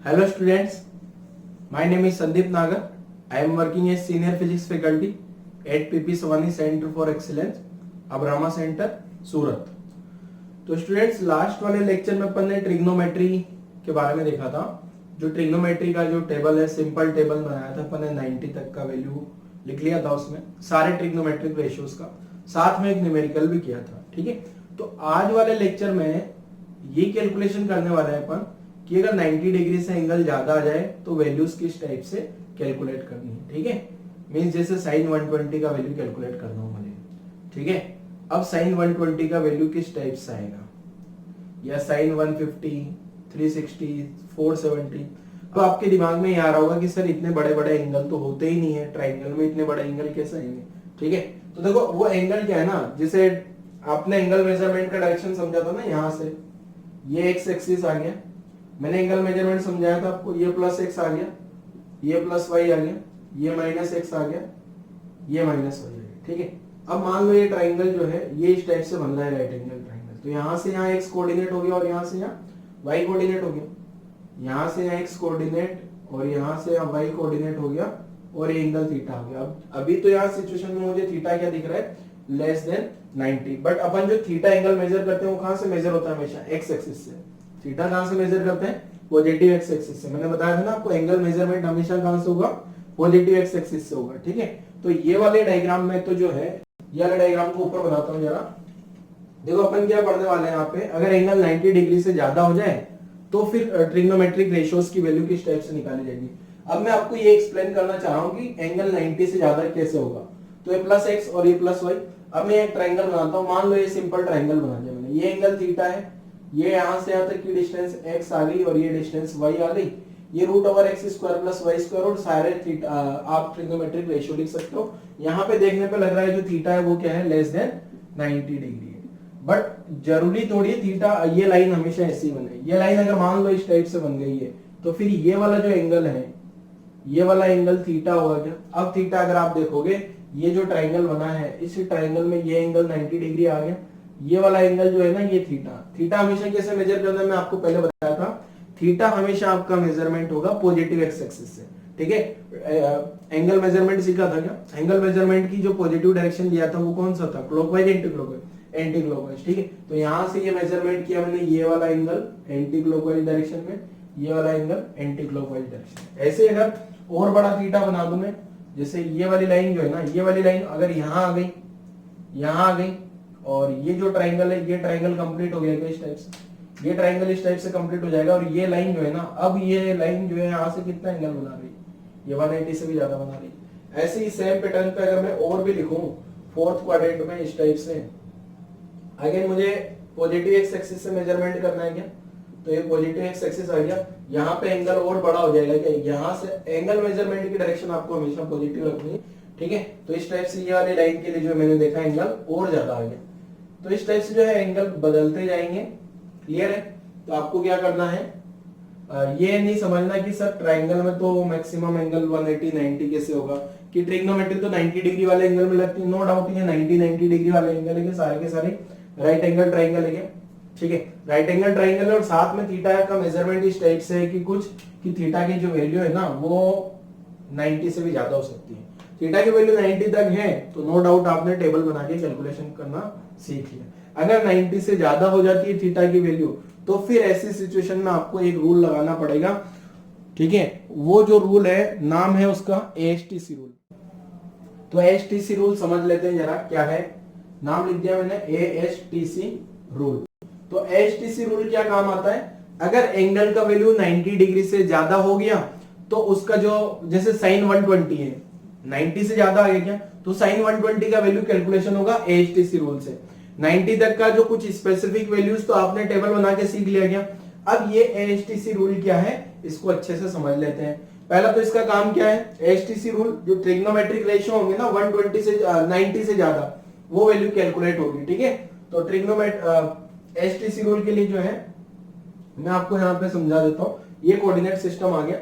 Hello students, my name is Sandeep Nagar. I am working as senior physics faculty at PP Savani Center for Excellence, Abrama centre Surat. तो students last वाले lecture में अपन ने trigonometry के बारे में देखा था। जो ट्रिग्नोमेट्री का जो टेबल है, सिंपल टेबल बनाया था अपन ने, 90 तक का वैल्यू लिख लिया था उसमें, सारे ट्रिग्नोमेट्रिक रेशियोज का, साथ में एक न्यूमेरिकल भी किया था। ठीक है, तो आज वाले लेक्चर में ये कैलकुलेशन करने वाले हैं अपन कि अगर 90 डिग्री से एंगल ज्यादा आ जाए तो वैल्यूज किस टाइप से कैलकुलेट करनी है। ठीक है, मींस जैसे साइन 120 का वैल्यू कैलकुलेट करना हो मुझे। ठीक है, अब साइन 120 का वैल्यू किस टाइप से आएगा, या साइन 150, 360, 470। तो आपके दिमाग में ये आ रहा होगा कि सर इतने बड़े बड़े एंगल तो होते ही नहीं है, ट्राइंगल में इतने बड़े एंगल कैसे आएंगे। ठीक है, तो देखो वो एंगल क्या है ना, जिसे आपने एंगल मेजरमेंट का डायरेक्शन समझा था ना, यहां से ये एक्स एक्सिस आ गया, मैंने एंगल मेजरमेंट समझाया था आपको, ये प्लस एक्स आ गया, ये प्लस वाई आ गया, ये माइनस एक्स आ गया, ये माइनस वाई आ गया। ठीक है, अब मान लो ये ट्राइंगल जो है ये इस टाइप से बन रहा है, राइट एंगल ट्राइंगल। तो यहां से यहाँ एक्स कोऑर्डिनेट हो गया और यहां से यहाँ वाई कोऑर्डिनेट हो गया, यहां से यहाँ एक्स कोऑर्डिनेट और यहां से यहाँ वाई कोऑर्डिनेट हो गया, और ये एंगल थीटा हो गया। अब अभी तो यहाँ सिचुएशन में मुझे थीटा क्या दिख रहा है, लेस देन 90। बट अपन जो थीटा एंगल मेजर करते हैं वो कहां से मेजर होता है, हमेशा एक्स एक्सिस से। थीटा कहां से मेजर करते हैं, पॉजिटिव एक्स एक्सिस से। मैंने बताया था ना आपको, एंगल मेजरमेंट हमेशा कहां से होगा, पॉजिटिव एक्स एक्सिस से होगा। ठीक है, तो ये वाले डायग्राम में तो जो है, ये वाले डायग्राम को ऊपर बनाता हूं जरा। देखो अपन क्या पढ़ने वाले हैं यहाँ पे, अगर एंगल 90 डिग्री से ज्यादा हो जाए तो फिर ट्रिग्नोमेट्रिक रेशियोज की वैल्यू किस टाइप से निकाली जाएगी। अब मैं आपको ये एक्सप्लेन करना चाह रहा हूँ कि एंगल 90 से ज्यादा कैसे होगा। तो ये प्लस एक्स और ये प्लस वाई। अब मैं एक ट्राइंगल बनाता हूँ, मान लो ये सिंपल ट्राइंगल बना दिया मैंने, ये एंगल थीटा है, ये यहां से यहां तक की डिस्टेंस x आ गई और ये डिस्टेंस y आ गई, ये root over x square plus y square, और सारे थीटा आप ट्रिग्नोमेट्रिक रेशियो लिख सकते हो। यहाँ पे देखने पे लग रहा है जो थीटा है वो क्या है, लेस देन 90 डिग्री है। बट जरूरी थोड़ी है थीटा, ये लाइन हमेशा ऐसी बने। ये लाइन अगर मान लो इस टाइप से बन गई है तो फिर ये वाला जो एंगल है, ये वाला एंगल थीटा होगा क्या। अब थीटा अगर आप देखोगे, ये जो ट्राइंगल बना है, इस ट्राइंगल में ये एंगल 90 डिग्री आ गया, ये वाला एंगल जो है ना, ये थीटा। थीटा हमेशा कैसे मेजर करना है, मैं आपको पहले बताया था, थीटा हमेशा आपका मेजरमेंट होगा पॉजिटिव एक्स एक्सिस से। ठीक है, एंगल मेजरमेंट सीखा था क्या, एंगल मेजरमेंट की जो पॉजिटिव डायरेक्शन दिया था वो कौन सा था, clockwise anti clockwise, anti clockwise. ठीक है, तो यहां से ये मेजरमेंट किया मैंने, ये वाला एंगल एंटी क्लॉकवाइज डायरेक्शन में, ये वाला एंगल एंटी क्लॉकवाइज डायरेक्शन। ऐसे अगर और बड़ा थीटा बना दूं मैं, जैसे ये वाली लाइन जो है ना, ये वाली लाइन अगर यहाँ आ गई, यहाँ आ गई, और ये जो ट्राइंगल है, ये ट्राइंगल कंप्लीट हो गया इस टाइप से, ये ट्राइंगल इस टाइप से कंप्लीट हो जाएगा, और ये लाइन जो है ना, अब ये लाइन जो है यहाँ से कितना एंगल बना रही है, ये 180 से भी ज्यादा बना रही है। ऐसे ही सेम पैटर्न पे अगर मैं और भी लिखूं फोर्थ क्वाड्रेंट में इस टाइप से, अगेन मुझे पॉजिटिव एक्स एक्सिस से मेजरमेंट करना है क्या, तो ये पॉजिटिव एक्स एक्सिस आ गया, यहाँ पे एंगल और बड़ा हो जाएगा क्या, यहाँ से एंगल मेजरमेंट की डायरेक्शन आपको हमेशा पॉजिटिव रखनी है। ठीक है, तो इस टाइप से ये वाली लाइन के लिए जो मैंने देखा एंगल और ज्यादा आ गया, तो इस टाइप से जो है एंगल बदलते जाएंगे। क्लियर है, तो आपको क्या करना है, ये नहीं समझना कि सर ट्राइंगल में तो मैक्सिमम एंगल 180 90 कैसे होगा, कि ट्रिग्नोमेट्री तो 90 डिग्री वाले एंगल में लगती है। नो डाउट ये 90 डिग्री वाले एंगल है, सारे के सारे राइट एंगल ट्राइंगल है। ठीक है, राइट एंगल ट्राइंगल है, और साथ में थीटा का मेजरमेंट इस टाइप से है कि कुछ कि थीटा की जो वैल्यू है ना वो 90 से भी ज्यादा हो सकती है। थीटा की वैल्यू 90 तक है तो नो डाउट आपने टेबल बना के कैलकुलेशन करना सीख लिया। अगर 90 से ज्यादा हो जाती है थीटा की वैल्यू, तो फिर ऐसी सिचुएशन में आपको एक रूल लगाना पड़ेगा। ठीक है, वो जो रूल है, नाम है उसका एएसटीसी रूल। तो एएसटीसी रूल समझ लेते हैं जरा, क्या है, नाम लिख दिया मैंने, एएसटीसी रूल। तो एएसटीसी रूल क्या काम आता है, अगर एंगल का वैल्यू 90 डिग्री से ज्यादा हो गया तो उसका जो, जैसे साइन 120 है, 90 से ज्यादा आ गया क्या, तो साइन 120 का वैल्यू कैलकुलेशन होगा एएसटीसी रूल से। 90 तक का जो कुछ स्पेसिफिक वैल्यूज तो आपने टेबल बना के सीख लिया गया। अब ये एएसटीसी रूल क्या है, इसको अच्छे से समझ लेते हैं। पहला तो इसका काम क्या है, एएसटीसी रूल, जो ट्रिग्नोमेट्रिक रेशियो होंगे ना 120 से 90 से ज्यादा, वो वैल्यू कैलकुलेट होगी। ठीक है, तो एएसटीसी रूल के लिए जो है मैं आपको यहाँ पे समझा देता हूँ। ये कोऑर्डिनेट सिस्टम आ गया,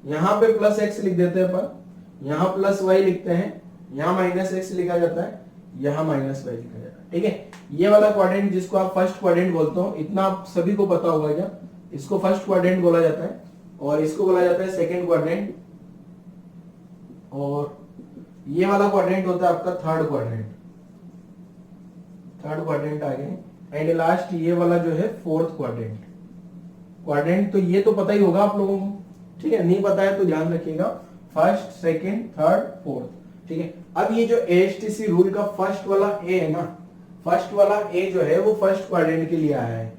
यहाँ पे प्लस एक्स लिख देते हैं अपन, यहाँ प्लस वाई लिखते हैं, यहाँ माइनस एक्स लिखा जाता है, यहाँ माइनस वाई लिखा जाता है। ठीक है, ये वाला क्वाड्रेंट जिसको आप फर्स्ट क्वाड्रेंट बोलते हो, इतना आप सभी को पता होगा क्या, इसको फर्स्ट क्वाड्रेंट बोला जाता है। और इसको बोला जाता है सेकेंड क्वाड्रेंट, और ये वाला क्वाड्रेंट होता है आपका थर्ड क्वाड्रेंट। थर्ड क्वाड्रेंट आ गए, एंड लास्ट ये वाला जो है फोर्थ क्वाड्रेंट। क्वाड्रेंट तो ये तो पता ही होगा आप लोगों को, ठीक है, नहीं पता है तो ध्यान रखिएगा, फर्स्ट सेकंड थर्ड फोर्थ, ठीक है। अब ये जो एएचटीसी रूल का फर्स्ट वाला ए है ना, फर्स्ट वाला ए जो है वो फर्स्ट क्वाड्रेंट के लिए आया है,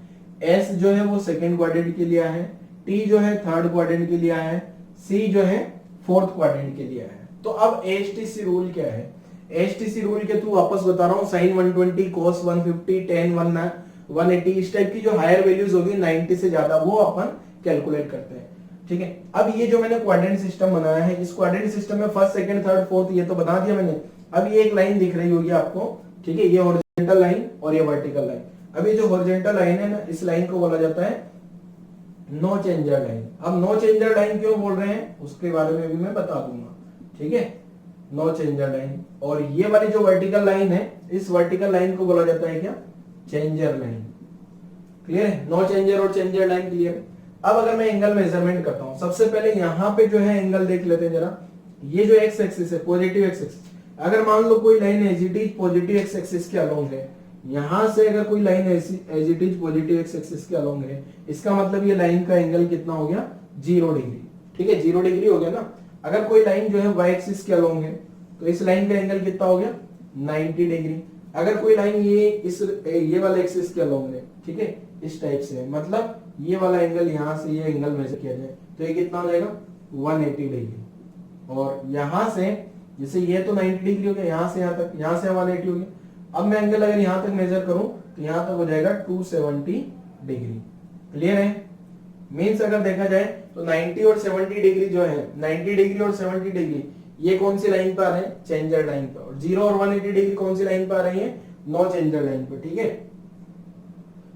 एस जो है वो सेकंड क्वाड्रेंट के लिए आया है, टी जो है थर्ड क्वाड्रेंट के लिए आया है, सी जो है फोर्थ क्वाड्रेंट के लिए आया है। तो अब एएचटीसी रूल क्या है, एएचटीसी रूल के थ्रू वापस बता रहा हूं, साइन 120, कोस 150, टेन 180, इस टाइप की जो हायर वैल्यूज होगी 90 से ज्यादा वो अपन कैलकुलेट करते हैं, ठीक है। अब ये जो मैंने क्वाड्रेंट सिस्टम बनाया है, इस क्वाड्रेंट सिस्टम में फर्स्ट सेकंड थर्ड फोर्थ ये तो बता दिया मैंने। अब ये एक लाइन दिख रही होगी आपको, ठीक है, ये हॉरिजॉन्टल लाइन और ये वर्टिकल लाइन। अब ये जो हॉरिजॉन्टल लाइन है ना, इस लाइन को बोला जाता है नो चेंजर लाइन। अब नो चेंजर लाइन क्यों बोल रहे हैं उसके बारे में भी मैं बता दूंगा, ठीक है, नो चेंजर लाइन। और ये वाली जो वर्टिकल लाइन है, इस वर्टिकल लाइन को बोला जाता है क्या, चेंजर लाइन। क्लियर है, नो चेंजर और चेंजर लाइन क्लियर है। अब अगर मैं एंगल मेजरमेंट करता हूं, सबसे पहले यहां पे जो है एंगल देख लेते हैं जरा। ये जो एक्स एक्सिस है, पॉजिटिव एक्स एक्सिस, अगर मान लो कोई line as it is positive x axis के अलोंग है, यहां से अगर कोई line as it is positive x axis के अलोंग है, इसका मतलब ये लाइन का एंगल कितना हो गया, 0 डिग्री, ठीक है, 0 डिग्री हो गया ना। अगर कोई लाइन जो है वाई एक्सिस के अलोंग है तो इस लाइन का एंगल कितना हो गया, 90 डिग्री। अगर कोई लाइन ये वाला एक्सिस के अलोंग है, ठीक है, इस टाइप से, मतलब ये वाला एंगल यहां से ये एंगल मेजर किया जाए तो ये कितना हो जाएगा, 180 डिग्री। और यहां से जैसे ये तो 90 डिग्री हो गया, यहां से यहां तक, यहां से 180 हो गया। अब मैं एंगल अगर यहां तक मेजर करूं तो यहां तक हो जाएगा 270 डिग्री। क्लियर है, मीन्स अगर देखा जाए तो 90 और 70 डिग्री जो है, 90 डिग्री और 70 डिग्री ये कौन सी लाइन पर आ रहे हैं, चेंजर लाइन पर। और 0 और 180 डिग्री कौन सी लाइन पर आ रही है, नो चेंजर लाइन पर, ठीक है।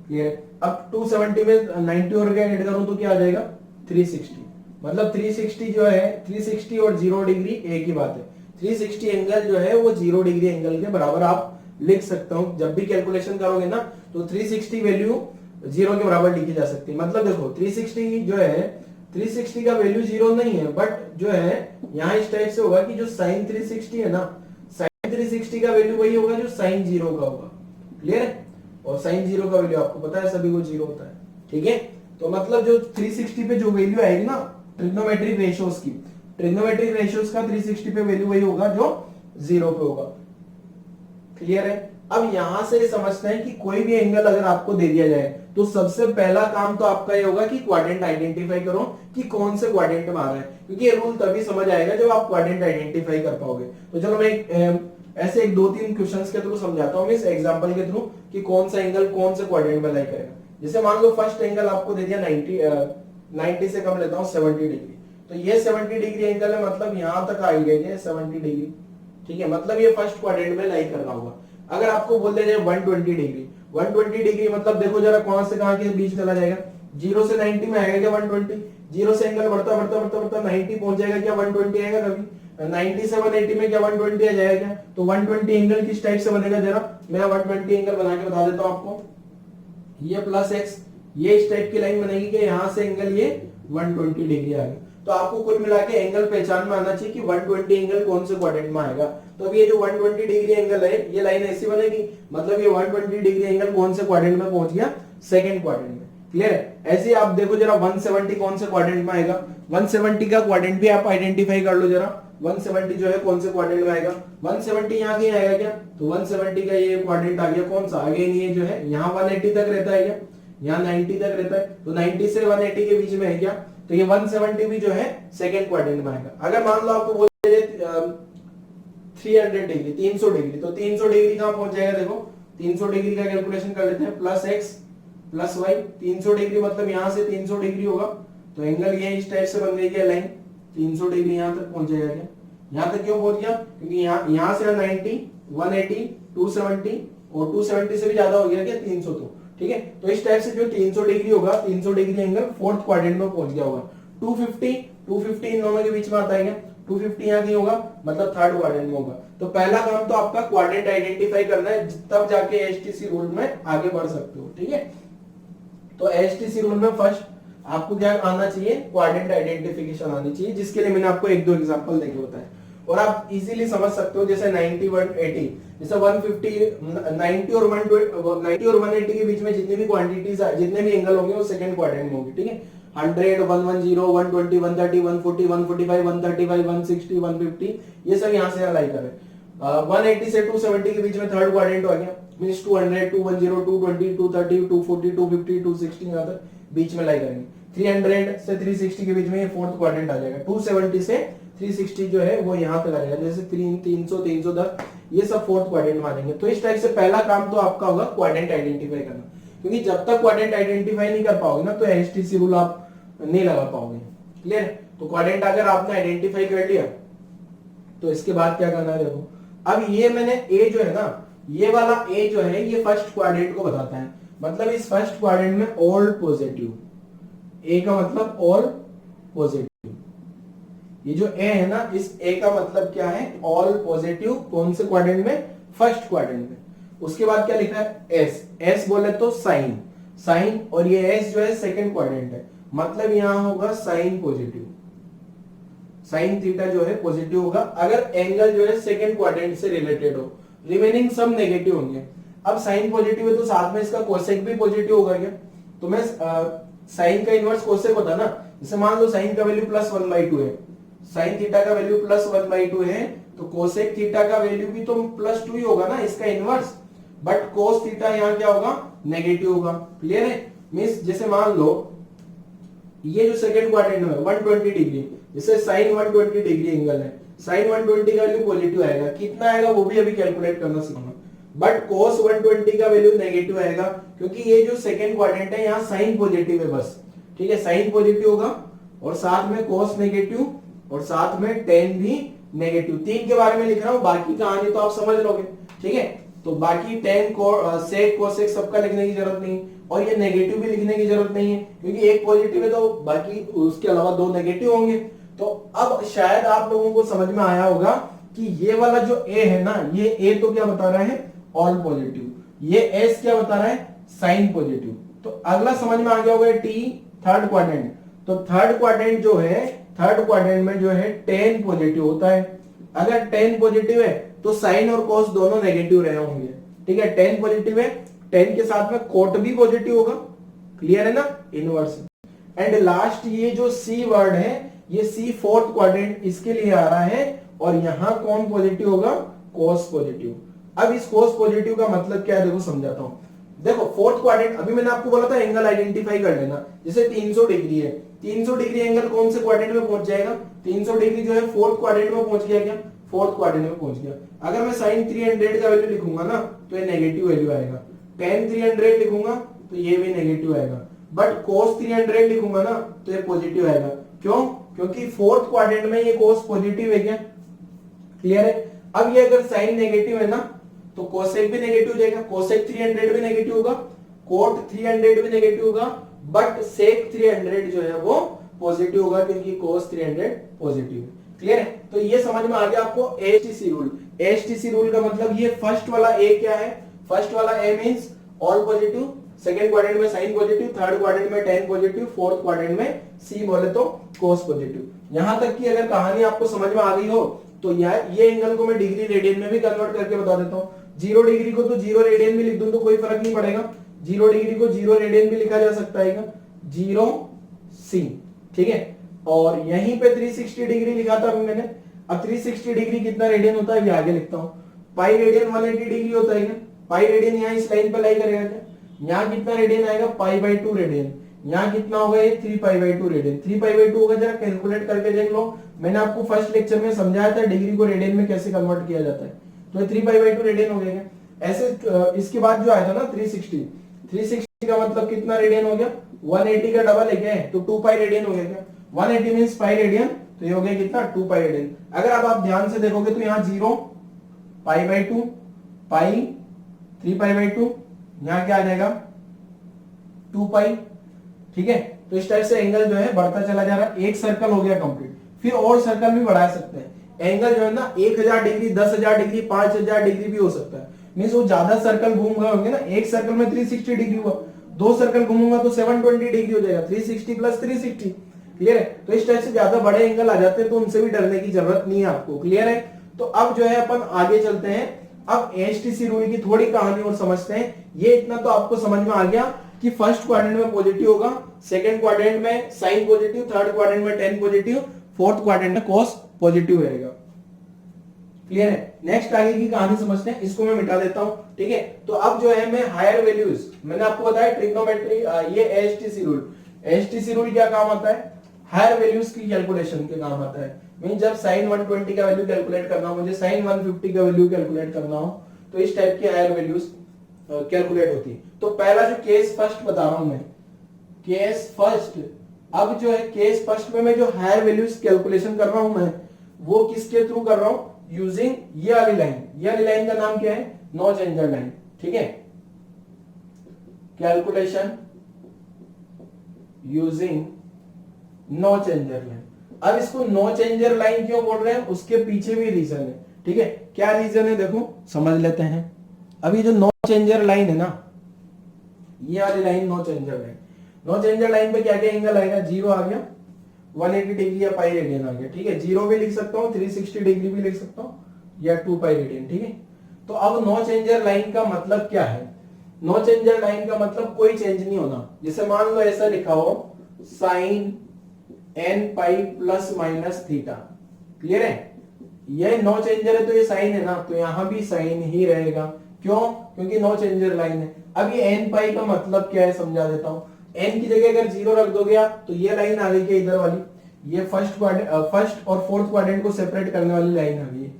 क्लियर, अब 270 में 90 और क्या ऐड करूं तो क्या आ जाएगा, 360। मतलब 360 जो है, 360 और 0 डिग्री एक ही बात है। 360 एंगल जो है वो 0 डिग्री एंगल के बराबर आप लिख सकते हो। जब भी कैलकुलेशन करोगे ना तो 360 वैल्यू 0 के बराबर लिखी जा सकती है। मतलब देखो 360 जो है, 360 का वैल्यू 0 नहीं है, बट जो है यहाँ इस टाइप से होगा कि जो साइन 360 है ना, साइन 360 का वैल्यू वही होगा जो साइन 0 का होगा। क्लियर है, और साइन 0 का वैल्यू आपको पता है सभी को 0 होता है, ठीक है। तो मतलब जो 360 पे जो वैल्यू आएगी ना ट्रिग्नोमेट्रिक रेशियोज की, ट्रिग्नोमेट्रिक रेशियोज का 360 पे वैल्यू वही होगा जो 0 पे होगा। क्लियर है, अब यहां से समझते हैं कि कोई भी एंगल अगर आपको दे दिया जाए तो सबसे पहला काम तो आपका ये होगा कि क्वाड्रेंट आइडेंटिफाई करो कि कौन से क्वाड्रेंट में आ रहा है, क्योंकि ये रूल तभी समझ आएगा जब आप क्वाड्रेंट आइडेंटिफाई कर पाओगे। तो चलो मैं ऐसे एक 2-3 क्वेश्चंस के थ्रू समझाता हूं, इस एग्जांपल के थ्रू कि कौन सा एंगल कौन से क्वाड्रेंट में लाई करेगा। जैसे मान लो फर्स्ट एंगल आपको दे दिया 90 से कम लेता हूं 70 डिग्री, तो ये 70 डिग्री एंगल है, मतलब यहां तक आई गई 70 डिग्री, ठीक है, मतलब ये फर्स्ट क्वाड्रेंट में लाई कर रहा होगा। अगर आपको बोल दिया जाए 120 डिग्री, 120 डिग्री मतलब देखो जरा कहां से कहां के बीच चला जाएगा, 0 से 90 में आएगा क्या 120, 0 से एंगल बढ़ता बढ़ता बढ़ता बढ़ता 90 पहुंच जाएगा क्या 120 आएगा कभी, 90 से 180 में क्या 120 आ जाएगा क्या। तो 120 एंगल किस टाइप से बनेगा, जरा मैं 120 एंगल बना के बता देता हूं आपको। ये प्लस एक्स, ये इस टाइप की लाइन बनेगी कि यहां से एंगल ये 120 डिग्री आ गया। तो आपको कुल मिला के एंगल पहचान में आना चाहिए कि 120 एंगल कौन से क्वाड्रेंट में आएगा। तो अब ये जो 120 डिग्री एंगल है ये लाइन ऐसी बनेगी, मतलब ये 120 डिग्री एंगल कौन से क्वाड्रेंट में पहुंच गया, सेकंड क्वाड्रेंट में। क्लियर है, ऐसे आप देखो जरा 170 कौन से क्वाड्रेंट में आएगा, 170 का क्वाड्रेंट भी आप आइडेंटिफाई कर लो जरा, 170 जो है कौन से क्वाड्रेंट में आएगा। 170 यहाँ कहीं आएगा क्या, तो 170 का ये क्वाड्रेंट आ गया कौन सा, आगे नहीं है जो है, यहाँ 180 तक रहता है क्या, यहाँ 90 तक रहता है, तो 90 से 180 के बीच में है क्या, तो ये 170 भी जो है सेकंड क्वाड्रेंट में आएगा। अगर मान लो आपको बोल दिया 300 डिग्री, 300 डिग्री, तो 300 डिग्री कहां पहुंच जाएगा, देखो 300 डिग्री का कैलकुलेशन कर लेते हैं, plus x plus y, 300 degree मतलब यहां से 300 डिग्री होगा, तो एंगल ये इस टाइप से बन गई क्या लाइन, 300 डिग्री यहां तक पहुंच जाएगा क्या, यहां तक क्यों पहुंच गया, क्योंकि यहां से 90, 180, 270 और 270 से भी ज्यादा हो गया क्या 300, तो ठीक है। तो इस टाइप से जो 300 डिग्री होगा, 300 डिग्री एंगल फोर्थ क्वाड्रेंट में पहुंच गया होगा। 250 इन दोनों के बीच में आता है क्या, 250 यहाँ कहीं होगा, मतलब थर्ड क्वाड्रेंट में होगा। तो पहला काम तो आपका क्वाड्रेंट आइडेंटिफाई करना है, तब जाके एचटीसी रूल में आगे बढ़ सकते हो, ठीक है। तो एचटीसी रूल में आपको क्या आना चाहिए, क्वाड्रेंट आइडेंटिफिकेशन आनी चाहिए, जिसके लिए मैंने आपको एक दो एग्जांपल देके बताया और आप इजीली समझ सकते हो। जैसे 90 180, जैसे 150 90 और 180 के बीच में जितनी भी क्वांटिटीज जितने भी एंगल होंगे वो सेकंड क्वाड्रेंट में होंगे, ठीक है। 100 110 120 130 140 145 135 160 150 ये सब यहाँ से लाई करें। 180 से 270 के बीच में थर्ड क्वाड्रेंट आ गया, मींस 200 210 220 230 240 250 260 यहाँ तक बीच में लाई करेंगे। 300 से 360 के बीच में ये फोर्थ क्वाड्रेंट आ जाएगा। 270 से 360 जो है वो यहाँ तक आ जाएगा, जैसे 300 310 ये सब फोर्थ क्वाड्रेंट में आ जाएंगे। तो इस टाइप से पहला काम तो आपका होगा क्वाड्रेंट आइडेंटिफाई करना, क्योंकि जब तक क्वाड्रेंट आइडेंटिफाई नहीं कर पाओगे ना तो एचटीसी रूल आप नहीं लगा पाओगे। क्लियर? तो क्वाड्रेंट अगर आपने आइडेंटिफाई कर लिया तो इसके बाद क्या करना है, देखो अब ये मैंने ए जो है ना, ये वाला ए जो है ये फर्स्ट क्वाड्रेंट को बताता है, मतलब इस फर्स्ट क्वाड्रेंट में ऑल पॉजिटिव, ए का मतलब ऑल पॉजिटिव। ये जो ए है ना, इस ए का मतलब क्या है, ऑल पॉजिटिव। कौन से क्वाड्रेंट में, फर्स्ट क्वाड्रेंट में। उसके बाद क्या लिखा है, एस, एस बोले तो साइन, साइन, और ये एस जो है सेकंड क्वाड्रेंट है, मतलब यहां होगा साइन पॉजिटिव, साइन थीटा जो है पॉजिटिव होगा अगर एंगल जो है सेकंड क्वाड्रेंट से रिलेटेड हो। रिमेनिंग सब नेगेटिव होंगे। अब साइन पॉजिटिव है तो साथ में इसका कोसेक भी पॉजिटिव होगा क्या, तो मैं साइन का इनवर्स कोसेक होता ना, जैसे मान लो साइन का वैल्यू +1/2 है, साइन थीटा का वैल्यू +1/2 है, तो कोसेक थीटा का वैल्यू भी तो +2 ही होगा ना, इसका इनवर्स। बट कोस थीटा यहाँ क्या होगा, नेगेटिव होगा। क्लियर है? मींस जैसे मान लो ये जो सेकंड क्वाड्रेंट में 120 डिग्री, जैसे साइन 120 डिग्री एंगल है, साइन 120 का वैल्यू पॉजिटिव आएगा, कितना आएगा वो भी अभी कैलकुलेट करना सीखना। बट cos 120 का वैल्यू नेगेटिव आएगा, क्योंकि ये जो सेकंड क्वाड्रेंट है यहाँ साइन पॉजिटिव है बस, ठीक है, साइन पॉजिटिव होगा और साथ में cos नेगेटिव और साथ में tan भी नेगेटिव। तीन के बारे में लिख रहा हूँ, बाकी कहानी तो आप समझ लोगे, ठीक है। तो बाकी tan sec cosec सबका लिखने की जरूरत नहीं, और ये नेगेटिव भी लिखने की जरूरत नहीं है, क्योंकि एक पॉजिटिव है तो बाकी उसके अलावा दो नेगेटिव होंगे। तो अब शायद आप लोगों को समझ में आया होगा कि ये वाला जो ए है ना, ये ए तो क्या बता रहा है, ऑल पॉजिटिव, ये एस क्या बता रहा है, साइन पॉजिटिव। तो अगला समझ में आ गया होगा टी, थर्ड क्वाड्रेंट। तो थर्ड क्वाड्रेंट जो है, थर्ड क्वाड्रेंट में जो है tan पॉजिटिव होता है। अगर tan पॉजिटिव है तो साइन और cos दोनों नेगेटिव रहे होंगे, ठीक है। tan पॉजिटिव है, tan के साथ में cot भी पॉजिटिव होगा। क्लियर है ना, इनवर्स। एंड लास्ट ये जो सी वर्ड है, ये सी फोर्थ क्वाड्रेंट इसके लिए आ रहा है, और यहां कौन पॉजिटिव होगा, cos पॉजिटिव। अब इस cos पॉजिटिव का मतलब क्या है, देखो समझाता हूं। देखो फोर्थ क्वाड्रेंट, अभी मैंने आपको बोला था एंगल आइडेंटिफाई कर लेना, जैसे 300 डिग्री है, 300 डिग्री एंगल कौन से क्वाड्रेंट में पहुंच जाएगा, 300 डिग्री जो है फोर्थ क्वाड्रेंट में पहुंच गया क्या, फोर्थ क्वाड्रेंट में पहुंच गया। अगर मैं साइन 300 का वैल्यू लिखूंगा ना तो ये नेगेटिव वैल्यू आएगा, tan 300 लिखूंगा तो ये भी नेगेटिव आएगा, बट cos 300 लिखूंगा ना तो ये पॉजिटिव आएगा। क्यों, क्योंकि फोर्थ क्वाड्रेंट में ये cos पॉजिटिव है क्या। क्लियर है? अब ये अगर साइन नेगेटिव है ना तो कोसेक भी नेगेटिव हो जाएगा, कोसेक 300 भी नेगेटिव होगा, कोट 300 भी नेगेटिव होगा, बट सेक 300 जो है वो पॉजिटिव होगा, क्योंकि कोस 300 पॉजिटिव है। क्लियर है? तो ये समझ में आ गया आपको एचटीसी रूल। एचटीसी रूल का मतलब ये फर्स्ट वाला ए क्या है, फर्स्ट वाला A means all positive, second quadrant में साइन पॉजिटिव, थर्ड क्वाड्रेंट में tan पॉजिटिव, फोर्थ क्वाड्रेंट में सी बोले तो कोस पॉजिटिव। यहां तक की अगर कहानी आपको समझ में आ गई हो तो ये एंगल को मैं डिग्री रेडियन में भी कन्वर्ट करके बता देता हूं। 0 डिग्री को तो 0 रेडियन भी लिख दूं तो कोई फर्क नहीं पड़ेगा, 0 डिग्री को 0 रेडियन भी लिखा जा सकता है, 0 सी, ठीक है। और यहीं पे 360 डिग्री लिखा था अभी मैंने। अब 360 डिग्री कितना रेडियन होता है अभी आगे लिखता हूं। पाई रेडियन 180 डिग्री होता है क्या, पाई रेडियन यहाँ इस लाइन पे लाई करेगा क्या, यहाँ कितना रेडियन आएगा, π/2 रेडियन। यहाँ कितना होगा, ये 3π/2 रेडियन। 3π/2 होगा, जरा कैलकुलेट करके देख लो। मैंने आपको फर्स्ट लेक्चर में समझाया था डिग्री को रेडियन में कैसे कन्वर्ट किया जाता है, तो 3π/2 रेडियन हो गया। ऐसे इसके बाद जो आया था ना 360 का मतलब कितना रेडियन हो गया, 180 का डबल है क्या, तो 2π रेडियन हो गया क्या, 180 मींस पाई रेडियन, तो ये हो गया कितना, 2π रेडियन। अगर आप ध्यान से देखोगे तो यहाँ 0 π/2 पाई 3π/2, यहाँ क्या आ जाएगा 2π, ठीक है। तो इस टाइप से एंगल जो है बढ़ता चला जा रहा है। एक सर्कल हो गया कंप्लीट, फिर और सर्कल भी बढ़ा सकते हैं। एंगल जो है ना 1000 डिग्री, 10,000 डिग्री, 5000 डिग्री भी हो सकता है। मींस वो ज्यादा सर्कल घूम गए होंगे ना, एक सर्कल में 360 डिग्री हुआ, दो सर्कल घूमूंगा तो 720 डिग्री हो जाएगा, 360 प्लस 360। क्लियर है? तो इस टाइप से ज्यादा बड़े एंगल आ जाते हैं तो उनसे भी डरने की जरूरत नहीं है आपको। क्लियर है? तो अब जो है अपन आगे चलते हैं। अब एचटीसी रूल की थोड़ी कहानी और समझते हैं। ये इतना तो आपको समझ में आ गया कि फर्स्ट क्वाड्रेंट में पॉजिटिव होगा, सेकंड क्वाड्रेंट में साइन पॉजिटिव, थर्ड क्वाड्रेंट में टेन पॉजिटिव, फोर्थ क्वाड्रेंट में कॉस पॉजिटिव रहेगा। क्लियर है? नेक्स्ट आगे की कहानी समझते हैं। इसको मैं मिटा देता हूं। ठीक है? तो अब जो है मैं हायर वैल्यूज, मैंने आपको बताया ट्रिग्नोमेट्री, ये एचटीसी रूल। एचटीसी रूल क्या काम आता है? हायर वैल्यूज की कैलकुलेशन के काम आता है। मीन जब साइन 120 का वैल्यू कैलकुलेट करना हो, मुझे साइन 150 का वैल्यू कैलकुलेट करना हो, तो इस टाइप की हायर वैल्यूज कैलकुलेट होती है। तो पहला जो केस फर्स्ट बता रहा हूं मैं, केस फर्स्ट। अब जो है केस फर्स्ट में मैं जो हायर वैल्यूज कैलकुलेशन कर रहा हूं मैं, वो किसके थ्रू कर रहा हूं? यूजिंग ये वाली लाइन। ये वाली लाइन का नाम क्या है? No changer line. ठीक है? Calculation using no changer line. अब इसको नो चेंजर लाइन क्यों बोल रहे हैं? उसके पीछे भी रीजन है। ठीक है? क्या रीजन है देखो, समझ लेते हैं। अभी जो नो चेंजर लाइन है ना, ये वाली line no changer line, no changer line पे क्या क्या एंगल आएगा? जीरो आ गया, 180 डिग्री या पाई रेडियन आ गया। ठीक है? जीरो भी लिख सकता हूँ, 360 डिग्री भी लिख सकता हूँ, या 2 पाई रेडियन। ठीक है? तो अब नो चेंजर लाइन का मतलब क्या है? नो चेंजर लाइन का मतलब कोई चेंज नहीं होना। जैसे मान लो ऐसा लिखा हो, sine n pi plus minus theta. Clear है? ये नो चेंजर है तो ये साइन है ना, तो यहां भी साइन ही रहेगा। क्यों? क्योंकि नो चेंजर लाइन है। अब ये एन पाई का मतलब क्या है समझा देता हूं। एन की जगह अगर जीरो रख दोगे आप, तो ये लाइन आ गई क्या इधर वाली? ये फर्स्ट और फोर्थ क्वाड्रेंट को सेपरेट करने वाली लाइन आ गई।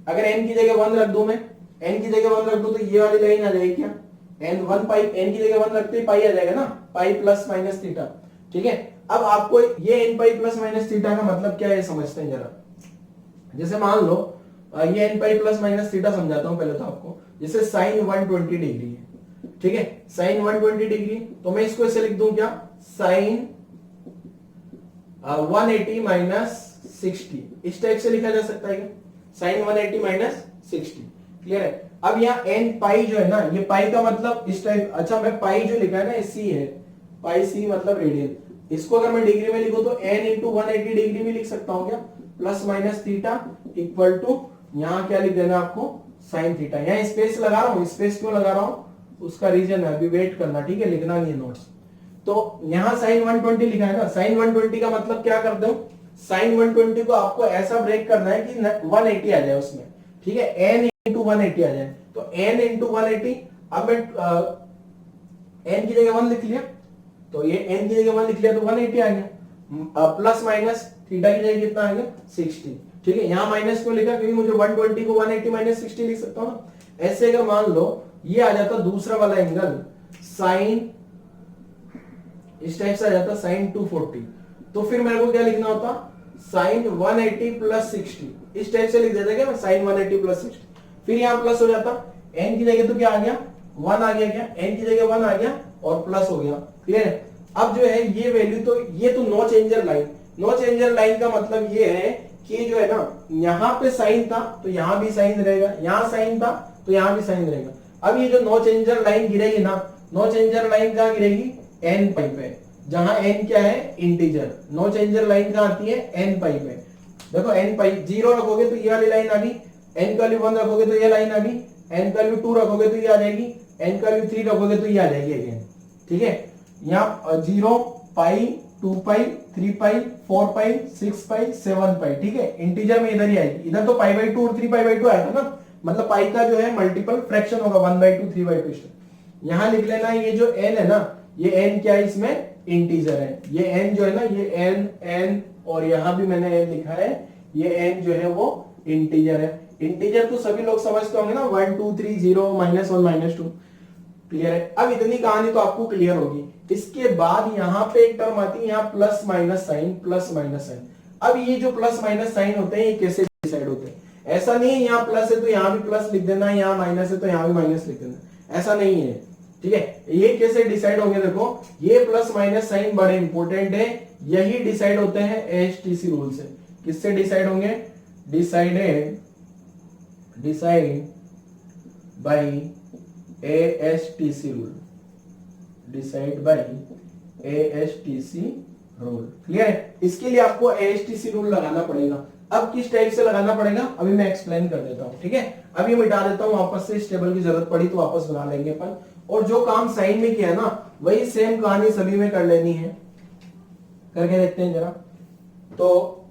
अगर एन की जगह 1 रख दूं मैं, एन की जगह 1 रख दूं तो ये वाली लाइन आ जाएगी क्या? एन 1 पाई, एन की जगह 1 रखते ही पाई आ जाएगा ना, पाई प्लस माइनस थीटा। ठीक है? अब आपको ये n pi plus minus theta का मतलब क्या है समझते हैं जरा। जैसे मान लो ये n pi plus minus theta समझाता हूं पहले तो आपको। जैसे साइन 120 डिग्री है। ठीक है? साइन 120 डिग्री, तो मैं इसको ऐसे लिख दूं क्या? साइन 180 माइनस 60, इस टाइप से लिखा जा सकता है क्या? Sign 180 minus 60। क्लियर है? अब यहाँ एन पाई जो है ना, ये पाई का मतलब इस टाइप, अच्छा मैं पाई जो लिखा है ना, सी है, पाई सी मतलब रेडियन। इसको अगर मैं डिग्री में लिखूं तो एन इंटू 180 डिग्री भी लिख सकता हूं क्या? Plus minus theta equal to, यहाँ क्या लिख देना आपको? Sine theta. यहाँ स्पेस लगा रहा हूँ, स्पेस क्यों लगा रहा हूँ उसका रीजन है, अभी वेट करना। ठीक है? लिखना नहीं है नोट्स। तो यहाँ साइन 120 लिखा है ना, साइन 120 का मतलब क्या कर दो? साइन 120 को आपको ऐसा ब्रेक करना है कि 180 आ जाए उसमें। ठीक है? एन इंटू 180 आ जाए, तो एन इंटू 180। अब मैं एन की जगह 1 लिख लिया, तो ये एन की जगह 1 लिख लिया तो 180 आ गया। प्लस माइनस थीटा की जगह कितना आ गया? 60। ठीक है? यहाँ माइनस क्यों लिखा? क्योंकि मुझे 120 को 180 माइनस 60 लिख सकता हूँ ना। ऐसे अगर मान लो ये आ जाता दूसरा वाला एंगल, साइन इस टाइप से आ जाता साइन 240, तो फिर मेरे को क्या लिखना होता? साइन 180 प्लस 60, इस टाइप से लिख देता क्या मैं? Sine 180 plus 60। फिर यहाँ प्लस हो जाता, एन की जगह तो क्या आ गया? 1 आ गया क्या? एन की जगह 1 आ गया और प्लस हो गया। क्लियर है? अब जो है ये वैल्यू, तो ये तो no changer line. No changer line का मतलब ये है कि जो है ना, यहाँ पे साइन था तो यहाँ भी साइन रहेगा, यहाँ साइन था तो यहाँ भी साइन रहेगा। अब ये जो नो चेंजर लाइन गिरेगी ना, नो चेंजर लाइन कहाँ गिरेगी? एन पाई पे, जहां एन क्या है? इंटीजर। नो चेंजर लाइन कहाँ आती है? एन पाई पे। देखो एन पाई, जीरो रखोगे तो ये वाली लाइन आ गई, एन का वैल्यू 1 रखोगे तो ये लाइन आ गई, एन का वैल्यू 2 रखोगे तो ये आ जाएगी, एन का वैल्यू 3 रखोगे तो ये आ जाएगी अगेन। ठीक है? यहाँ 0 पाई, 2 पाई, 3 पाई, 4 पाई, 6 पाई, 7 पाई। ठीक है? इंटीजर में इधर ही आएगी। इधर तो पाई बाई 2 और 3 पाई बाई 2 आया था ना, मतलब पाई का जो है मल्टीपल फ्रैक्शन होगा 1/2, 3/2। यहां लिख लेना ये जो n है ना, ये n क्या है? इसमें इंटीजर है। ये n जो है ना, ये n और यहां भी मैंने n लिखा है, ये n जो है वो इंटीजर है। इंटीजर तो सभी लोग समझते होंगे ना, 1 2 3 0 -1 -2। क्लियर है? अब इतनी कहानी तो आपको क्लियर होगी। इसके बाद यहाँ पे एक टर्म आती है, यहाँ plus minus sine, plus minus sine. अब ये जो प्लस माइनस साइन होते हैं ये कैसे डिसाइड होते हैं? ऐसा नहीं है यहाँ प्लस है तो यहाँ भी प्लस लिख देना, यहाँ माइनस है तो यहाँ भी माइनस लिख देना, ऐसा नहीं है। ठीक है? ये कैसे डिसाइड होंगे? देखो, ये प्लस माइनस साइन बड़े इंपॉर्टेंट है, यही डिसाइड होते हैं एचटीसी रूल से। किससे डिसाइड होंगे? Decide by AHTC rule. Decide by ASTC rule. Clear है? इसके लिए आपको ASTC रूल लगाना पड़ेगा। अब किस टाइप से लगाना पड़ेगा अभी मैं एक्सप्लेन कर देता हूं। ठीक है, अभी मिटा देता हूं वापस से, इस टेबल की जरूरत पड़ी तो वापस बना लेंगे अपन। और जो काम साइन में किया ना वही सेम कहानी सभी में कर लेनी है। करके देखते हैं जरा। तो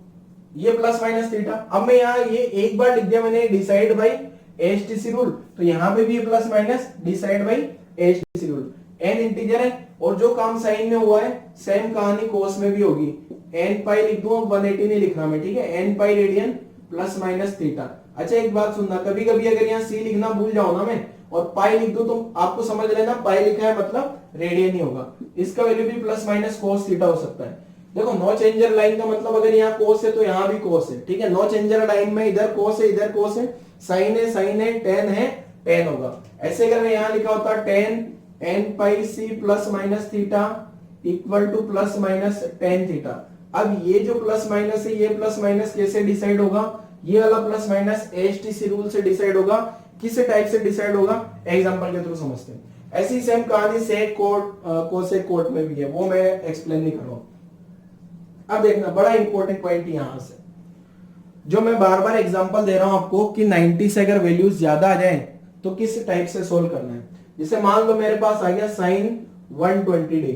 ये प्लस माइनस थीटा, अब मैं यहाँ ये एक बार लिख दिया मैंने डिसाइड बाई ASTC रूल, तो यहाँ पे भी plus minus decide by ASTC rule. n integer है और जो काम साइन में हुआ है सेम कहानी कोस में भी होगी। n पाई लिख दूं, 180 नहीं लिखना मैं, ठीक है, n pi radian plus minus theta. अच्छा एक बात सुनना, कभी कभी अगर यहाँ c लिखना भूल जाओ ना मैं और पाई लिख दूं तो आपको समझ लेना पाई लिखा है मतलब रेडियन ही होगा। इसका वैल्यू भी प्लस माइनस कोस थीटा हो सकता है। देखो नो चेंजर लाइन का मतलब अगर यहाँ कोस है तो यहाँ भी कोस है। ठीक है, नो चेंजर लाइन में इधर कोस है इधर कोस है, साइन है टेन है टेन होगा। ऐसे अगर मैं यहाँ लिखा होता टेन n पाई c plus minus theta equal two plus minus tan theta. अब ये जो प्लस माइनस है ये प्लस माइनस कैसे डिसाइड होगा? ये वाला प्लस माइनस ASTC रूल से डिसाइड होगा। किस टाइप से डिसाइड होगा एग्जांपल के थ्रू समझते हैं। ऐसी सेम कहानी सेक कोसेक कोट में भी है, वो मैं एक्सप्लेन नहीं कर रहा हूं। अब देखना बड़ा इंपॉर्टेंट पॉइंट यहां से जो मैं बार बार एग्जांपल दे रहा हूं आपको कि 90 से अगर वैल्यूज ज्यादा आ जाए तो किस टाइप से सोल्व करना है। जैसे मान लो मेरे पास आ गया साइन 120 डिग्री।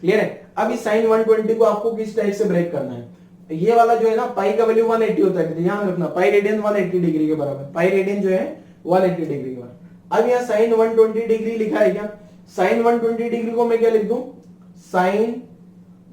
क्लियर है? अब इस साइन 120 को आपको किस टाइप से ब्रेक करना है। ये वाला जो है ना पाई का वैल्यू 180 होता है, ध्यान रखना पाई रेडियन 180 डिग्री के बराबर, पाई रेडियन जो है 180 डिग्री के बराबर। अब यहाँ साइन 120 डिग्री लिखा है क्या? साइन 120 डिग्री को मैं क्या लिख दूं? साइन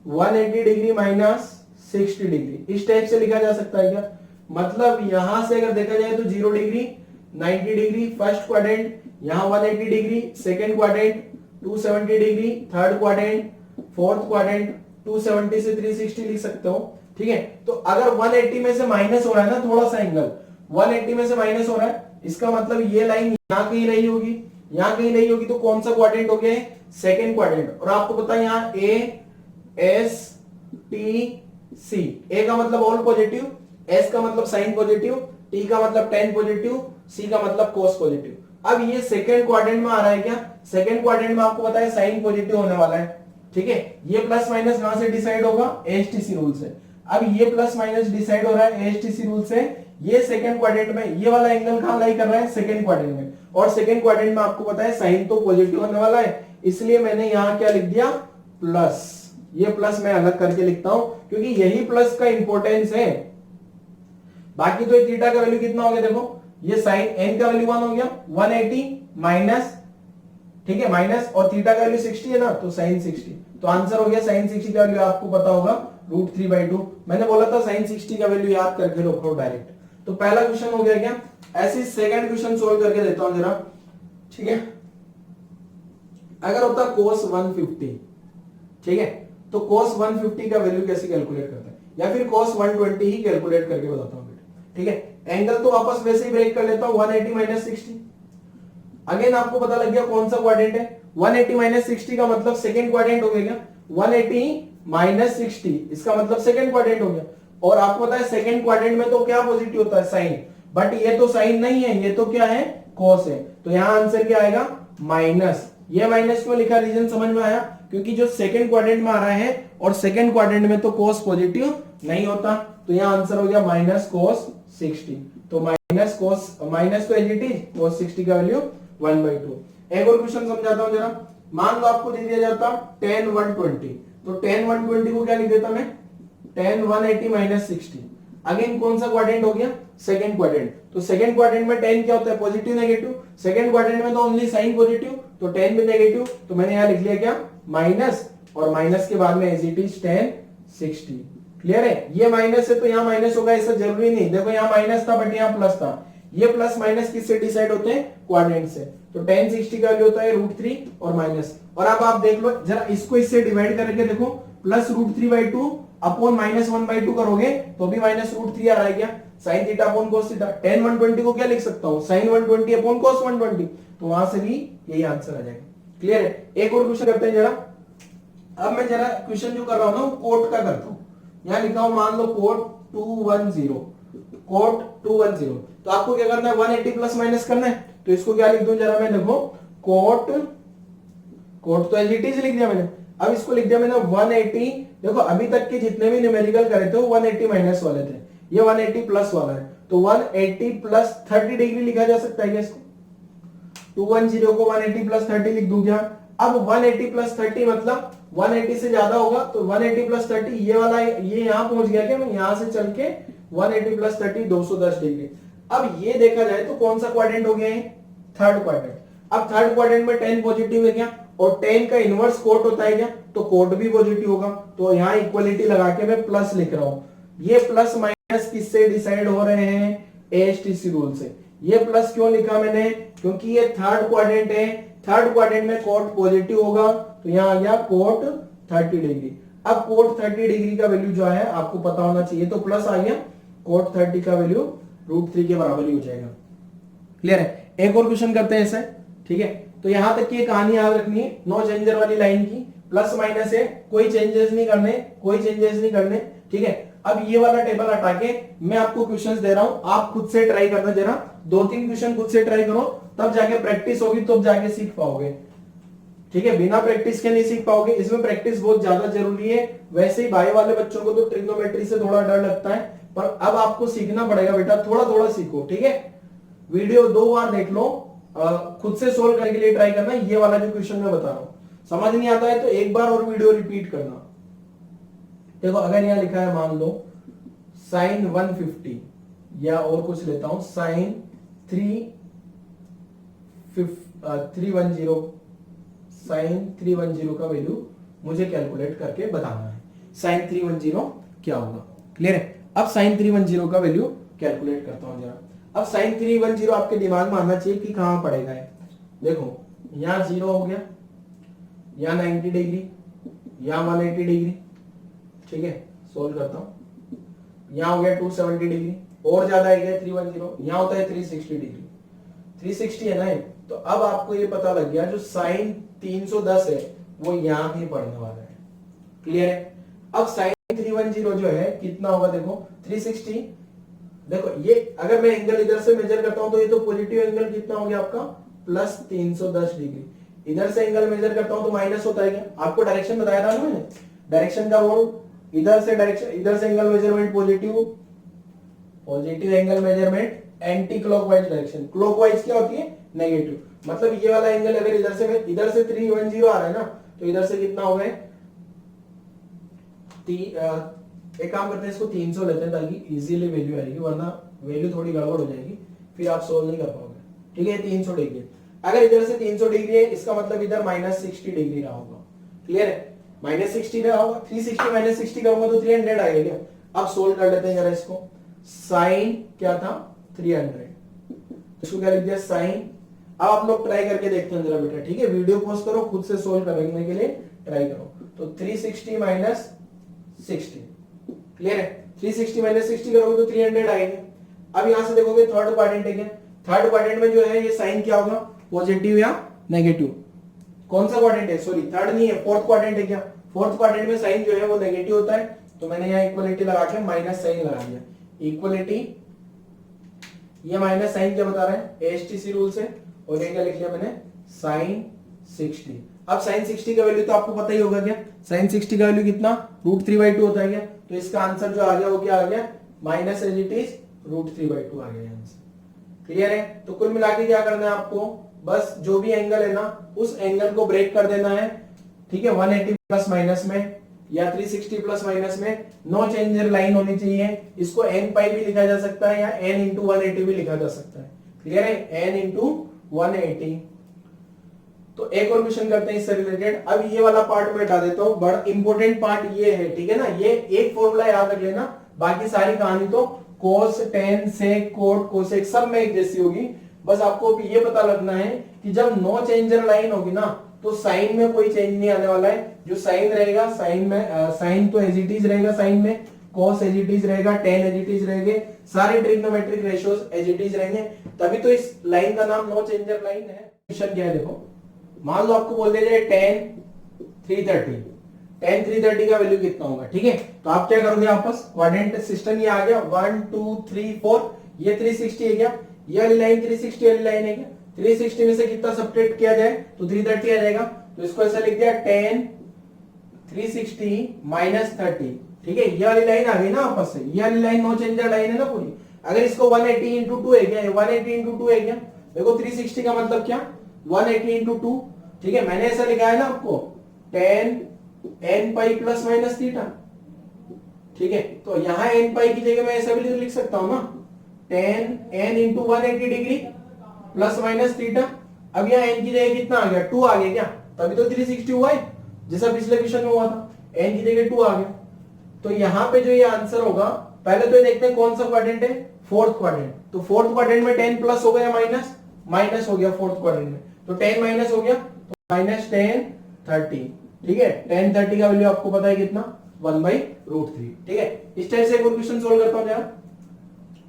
180 डिग्री माइनस 60 डिग्री, इस टाइप से लिखा जा सकता है क्या? मतलब यहां से अगर देखा जाए तो 0 डिग्री 90 डिग्री फर्स्ट क्वाड्रेंट, यहां 180 degree second quadrant, 270 degree third quadrant, fourth quadrant, 270 से 360 लिख सकते हो। ठीक है, तो अगर 180 में से माइनस हो रहा है ना थोड़ा सा एंगल, 180 में से माइनस हो रहा है, इसका मतलब ये लाइन यहां कहीं रही होगी, यहां कहीं रही होगी, तो कौन सा क्वाड्रेंट हो गया? Second quadrant. और आपको पता है यहाँ ASTC, ए का मतलब ऑल पॉजिटिव, एस का मतलब साइन पॉजिटिव, टी का मतलब टेन पॉजिटिव, सी का मतलब कोस पॉजिटिव। अब ये सेकंड क्वाड्रेंट में आ रहा है क्या? सेकंड क्वाड्रेंट में आपको पता है साइन पॉजिटिव होने वाला है। ठीक है, ये प्लस माइनस कहां से डिसाइड होगा? ASTC रूल से। अब ये प्लस माइनस डिसाइड हो रहा है ASTC रूल से। ये सेकंड क्वाड्रेंट में ये वाला एंगल कहां लाई कर रहा है? सेकंड क्वाड्रेंट में। और सेकंड क्वाड्रेंट में आपको पता है साइन तो पॉजिटिव होने वाला है, इसलिए मैंने यहां क्या लिख दिया? प्लस। ये प्लस मैं अलग करके लिखता हूं क्योंकि यही प्लस का इंपॉर्टेंस है। बाकी तो थीटा का वैल्यू कितना हो गया? देखो ये साइन n का वैल्यू 1 हो गया, 180 माइनस, ठीक है, माइनस, और थीटा का वैल्यू 60 है ना, तो साइन 60। तो आंसर हो गया साइन 60 का वैल्यू आपको पता होगा √3/2। मैंने बोला था साइन 60 का वैल्यू याद करके रखो डायरेक्ट। तो पहला क्वेश्चन हो गया क्या? ऐसे सेकंड क्वेश्चन सोल्व करके देता हूं जरा। ठीक है, अगर होता cos 150, ठीक है, तो cos 150 का वैल्यू कैसे कैलकुलेट करते हैं, या फिर cos 120 ही कैलकुलेट करके बताता हूं। ठीक है, एंगल तो वापस वैसे ही ब्रेक कर लेता हूं, 180 माइनस 60। अगेन आपको पता लग गया कौन सा क्वाड्रेंट है? 180 माइनस 60 का मतलब सेकंड क्वाड्रेंट हो गया क्या? 180 माइनस 60 इसका मतलब सेकंड क्वाड्रेंट हो गया। और आपको पता है सेकंड क्वाड्रेंट में तो क्या पॉजिटिव होता है? साइन। बट ये तो साइन नहीं है, ये तो क्या है? कॉस है। तो यहां आंसर क्या आएगा? माइनस। ये माइनस क्यों लिखा, रीजन समझ में आया? क्योंकि जो सेकंड क्वाड्रेंट में आ रहा है और सेकंड क्वाड्रेंट में तो कॉस पॉजिटिव नहीं होता, तो यहां आंसर हो गया माइनस cos 60। तो माइनस तो एज इट इज cos 60 का वैल्यू 1/2। एक और क्वेश्चन समझाता हूं जरा। मान लो आपको दे दिया जाता tan 120, तो tan 120 को क्या लिख देता मैं? tan 180 minus 60। अगेन कौन सा क्वाड्रेंट हो गया? Second quadrant. तो सेकंड क्वाड्रेंट में tan क्या होता है? Positive negative. सेकंड क्वाड्रेंट में तो ओनली साइन पॉजिटिव, तो tan भी नेगेटिव, तो मैंने यहां लिख लिया क्या? माइनस, और माइनस के बाद में as it is tan 60। Clear है? ये माइनस है तो यहाँ माइनस होगा, ऐसा जरूरी नहीं। देखो यहाँ माइनस था बट यहाँ प्लस था। ये प्लस माइनस किससे डिसाइड होते हैं? क्वाड्रेंट से। तो tan 60 का वैल्यू होता है √3 और माइनस। और अब आप देख लो जरा, इसको इससे डिवाइड करके देखो, प्लस √3/2 अपॉन माइनस 1/2 करोगे तो भी माइनस √3 आ रहा है क्या? Sine theta upon cos theta. tan 120 को क्या लिख सकता हूँ? Sine 120 upon cos 120। तो वहां से भी यही आंसर आ जाएगा। क्लियर है? एक और क्वेश्चन करते हैं जरा। अब मैं जरा क्वेश्चन जो कर रहा हूं ना कोट का करता हूं। यहां लिखा हूं मान लो कोट 210, कोट 210। तो आपको क्या करना है? 180 प्लस माइनस करना है। तो इसको क्या लिख दूं जरा मैं, देखो कोट कोट तो एज इट इज लिख दिया मैंने। अब इसको लिख दिया मैंने 180। देखो अभी तक के जितने भी न्यूमेरिकल करे थे वो 180 माइनस वाले थे, ये 180 प्लस वाला है, तो 180 प्लस 30 डिग्री लिखा जा सकता है क्या इसको? 210 को 180 प्लस 30 लिख दूं क्या? अब 180 प्लस 30 मतलब 180 से ज्यादा होगा, तो 180 प्लस 30 ये वाला ये यहां पहुंच गया क्या? मैं यहां से चल के 180 प्लस 30 210 डिग्री। अब ये देखा जाए तो कौन सा क्वाड्रेंट हो गया है? Third quadrant. अब थर्ड क्वाड्रेंट में 10 पॉजिटिव है क्या? और 10 का इनवर्स कोट होता है क्या? तो कोट भी पॉजिटिव होगा, तो यहां इक्वलिटी लगा के मैं प्लस लिख रहा हूं। ये प्लस माइनस किससे डिसाइड हो रहे हैं? एएचटीसी रूल से। ये प्लस क्यों लिखा मैंने? क्योंकि ये थर्ड क्वाड्रेंट है, थर्ड क्वाड्रेंट में कोट पॉजिटिव होगा, तो यहां आ गया कोट 30 डिग्री। अब कोट 30 डिग्री का वैल्यू जो है आपको पता होना चाहिए, तो प्लस आ गया, कोट 30 का वैल्यू √3 के बराबर ही हो जाएगा। क्लियर है? एक और क्वेश्चन करते हैं इसे, ठीक है? तो यहां तक की ये कहानी याद रखनी है, नो चेंजर वाली लाइन की, प्लस माइनस है, कोई चेंजेस नहीं करने, कोई चेंजेस नहीं करने, ठीक है? अब ये वाला टेबल हटा के मैं आपको क्वेश्चंस दे रहा हूं, आप खुद से ट्राई करना, जरा 2-3 क्वेश्चन खुद से ट्राई करो, तब जाके प्रैक्टिस होगी, तब जाके सीख पाओगे, ठीक है? बिना प्रैक्टिस के नहीं सीख पाओगे, इसमें प्रैक्टिस बहुत ज्यादा जरूरी है। वैसे ही भाई वाले बच्चों को तो ट्रिग्नोमेट्री से थोड़ा डर लगता है, पर अब आपको सीखना पड़ेगा बेटा, थोड़ा थोड़ा सीखो, ठीक है? वीडियो 2 बार देख लो, खुद से सोल्व करने के लिए ट्राई करना। ये वाला जो क्वेश्चन मैं बता रहा हूं, समझ नहीं आता है तो एक बार और वीडियो रिपीट करना। देखो अगर यहां लिखा है, मान लो साइन 150, या और कुछ लेता हूं, साइन 310, साइन 310 का वैल्यू मुझे कैलकुलेट करके बताना है। साइन 310 क्या होगा? क्लियर है? अब साइन 310 का वैल्यू कैलकुलेट करता हूं जरा। अब साइन 310 आपके दिमाग में आना चाहिए कि कहां पड़ेगा है। देखो यहां 0 हो गया, यहां 90 डिग्री, यहां 180 डिग्री, ठीक है? सोल्व करता हूं, यहां हो गया 270 डिग्री, और ज्यादा है क्या 310, यहां होता है 360 डिग्री, 360 है ना? तो अब आपको ये पता लग गया, जो साइन 310 है वो यहां भी पड़ने वाला है। क्लियर है? अब साइन 310 जो है कितना होगा? देखो 360, देखो ये अगर मैं एंगल इधर से मेजर करता हूं तो ये तो पॉजिटिव एंगल कितना हो गया आपका? Plus 310 degree. इधर से एंगल मेजर करता हूं तो माइनस होता है क्या? आपको डायरेक्शन बताया था ना मैंने, डायरेक्शन का रोल, इधर से डायरेक्शन, इधर से angle measurement positive, positive angle measurement anti clockwise direction, clockwise क्या होती है? नेगेटिव। मतलब ये वाला एंगल अगर इधर से 310 आ रहा है ना, तो इधर से कितना हो गए? एक काम करते हैं, इसको 300 लेते हैं ताकि इजीली वैल्यू आएगी, वरना वैल्यू थोड़ी गड़बड़ हो जाएगी, फिर आप सोल्व नहीं कर पाओगे, ठीक है? 300 डिग्री, अगर इधर से 300 डिग्री है, इसका मतलब इधर -60 डिग्री रहा होगा। क्लियर है? -60 रहा होगा, 360 -60 करूंगा तो 300 आएगा क्या? अब सोल्व कर लेते हैं जरा इसको। साइन क्या था? 300, इसको क्या लिख दिया? साइन। अब आप लोग ट्राई करके देखते हैं जरा बेटा, ठीक है? वीडियो पॉज करो, खुद से सोल्व करने के लिए ट्राई करो। तो 360 -60, क्लियर है? 360 -60 करोगे तो 300 आएंगे। अब यहां से देखोगे थर्ड क्वाड्रेंट है क्या? थर्ड क्वाड्रेंट में जो है ये साइन क्या होगा? पॉजिटिव या नेगेटिव? कौन सा क्वाड्रेंट है? सॉरी थर्ड नहीं है, फोर्थ क्वाड्रेंट है क्या? फोर्थ क्वाड्रेंट में साइन जो है वो नेगेटिव होता है, तो मैंने यहाँ इक्वलिटी लगा के माइनस साइन लगा दिया। इक्वलिटी, ये माइनस साइन क्या बता रहा है? एएचटीसी रूल से, और ये क्या लिख लिया मैंने? साइन 60। अब साइन 60 का वैल्यू तो आपको पता ही होगा क्या? साइन 60 का वैल्यू कितना? √3/2 होता है क्या? तो इसका आंसर जो आ गया वो क्या आ गया? माइनस एज इट इज √3/2 आ गया आंसर। क्लियर है? तो कुल मिला के क्या करना है आपको? बस जो भी एंगल है ना, उस एंगल को ब्रेक कर देना है, ठीक है? 180 प्लस माइनस में या 360 प्लस माइनस में नो चेंजर लाइन होनी चाहिए। इसको n पाई भी लिखा जा सकता है या n इंटू 180 भी लिखा जा सकता है। क्लियर है? n into 180। तो एक और क्वेश्चन करते हैं इससे रिलेटेड। अब ये वाला पार्ट में हटा देता हूं, बड़ा इंपॉर्टेंट पार्ट ये है, ठीक है ना? ये एक फॉर्मूला याद रख लेना, बाकी सारी कहानी तो cos, tan, sec, cot, cosec सब में एक जैसी होगी। बस आपको ये पता लगना है कि जब नो चेंजर लाइन होगी ना, तो साइन में कोई चेंज नहीं आने वाला है। जो साइन रहेगा, साइन में साइन तो एज इट इज रहेगा, साइन में cos एज इट इज रहेगा, tan एज इट इज रहेंगे, सारे trigonometric ratios as it is रहेंगे, तभी तो इस लाइन का नाम नो चेंजर लाइन है। क्वेश्चन क्या है देखो, मान लो आपको बोल दिया जाए tan 330, tan 330 का वैल्यू कितना होगा? ठीक है, तो आप क्या करोगे? आपस क्वाड्रेंट सिस्टम ये आ गया 1 2 3 4, ये 360 है क्या? ये वाली लाइन 360 वाली लाइन है क्या? 360 में से कितना सब्ट्रैक्ट किया जाए तो 330 आ जाएगा। तो इसको ऐसा लिख दिया 10 360 माइनस 30, ठीक है। ये वाली लाइन आ गई ना वापस से, ये वाली लाइन नो चेंजर लाइन है ना पूरी। अगर इसको 180 इंटू 2 है क्या, 180 इंटू 2 है क्या, देखो 360 का मतलब क्या 180 इंटू 2, ठीक है। मैंने ऐसा लिखा है ना आपको 10 n पाई प्लस माइनस थीटा, ठीक है। तो यहां n पाई की जगह मैं ऐसा भी लिख सकता हूं ना 10 n into 180 degree plus minus theta. अब यहाँ n की जगह कितना आ गया 2 आ गया क्या, तभी तो 360 हुआ है जैसा पिछले क्वेश्चन में हुआ था, n की जगह 2 आ गया। तो यहाँ पे जो ये आंसर होगा, पहले तो ये देखते हैं कौन सा क्वाड्रेंट है, फोर्थ क्वाड्रेंट। तो फोर्थ क्वाड्रेंट में 10 प्लस हो गया माइनस, माइनस हो गया फोर्थ क्वाड्रेंट में, तो 10 माइनस हो गया तो माइनस 10 30, ठीक है। 10 30 का वैल्यू आपको पता है कितना 1/√3, ठीक है। इस टाइप से एक और क्वेश्चन सोल्व करता हूं जरा।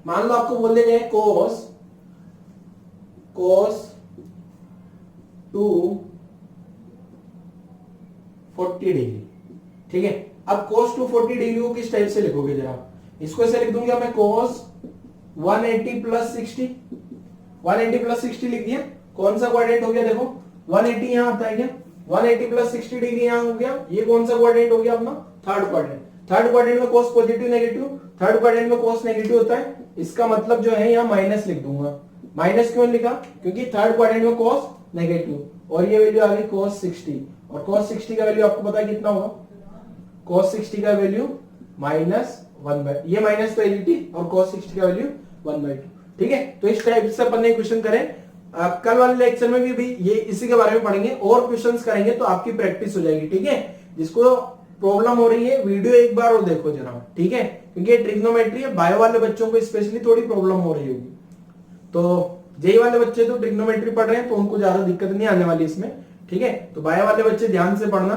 मान लो आपको बोल दिया जाए cos 240 डिग्री, ठीक है। अब cos 240 डिग्री को किस टाइप से लिखोगे जरा, इसको ऐसे लिख दूंगा मैं cos 180 प्लस 60, 180 प्लस 60 लिख दिया। कौन सा क्वाड्रेंट हो गया देखो 180 यहां आता है क्या, 180 प्लस 60 डिग्री यहां हो गया। ये कौन सा क्वाड्रेंट हो गया अपना थर्ड क्वाड्रेंट। थर्ड क्वाड्रेंट में cos positive negative, third quadrant में cos नेगेटिव होता है, इसका मतलब जो है यहाँ माइनस लिख दूंगा। माइनस क्यों लिखा, क्योंकि थर्ड क्वाड्रेंट में cos नेगेटिव, और ये वैल्यू आ गई cos 60, और cos 60 का वैल्यू आपको पता है कितना होगा, cos 60 का वैल्यू -1/, ये माइनस तो एलटी, और cos 60 का वैल्यू 1/2, ठीक है। तो इस टाइप से अपन ने क्वेश्चन करे। कल वाले लेक्चर में भी ये इसी के बारे में पढ़ेंगे और क्वेश्चंस करेंगे, तो आपकी प्रैक्टिस हो जाएगी, ठीक है। जिसको प्रॉब्लम हो रही है वीडियो एक बार और देखो जरा, ठीक है, क्योंकि ट्रिग्नोमेट्री है, बायो वाले बच्चों को स्पेशली थोड़ी प्रॉब्लम हो रही होगी। तो जेई वाले बच्चे तो ट्रिग्नोमेट्री पढ़ रहे हैं तो उनको ज्यादा दिक्कत नहीं आने वाली इसमें, ठीक है। तो बायो वाले बच्चे ध्यान से पढ़ना।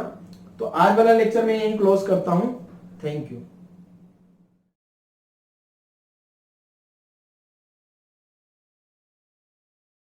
तो आज वाला लेक्चर मैं यहीं क्लोज करता हूं। Thank you.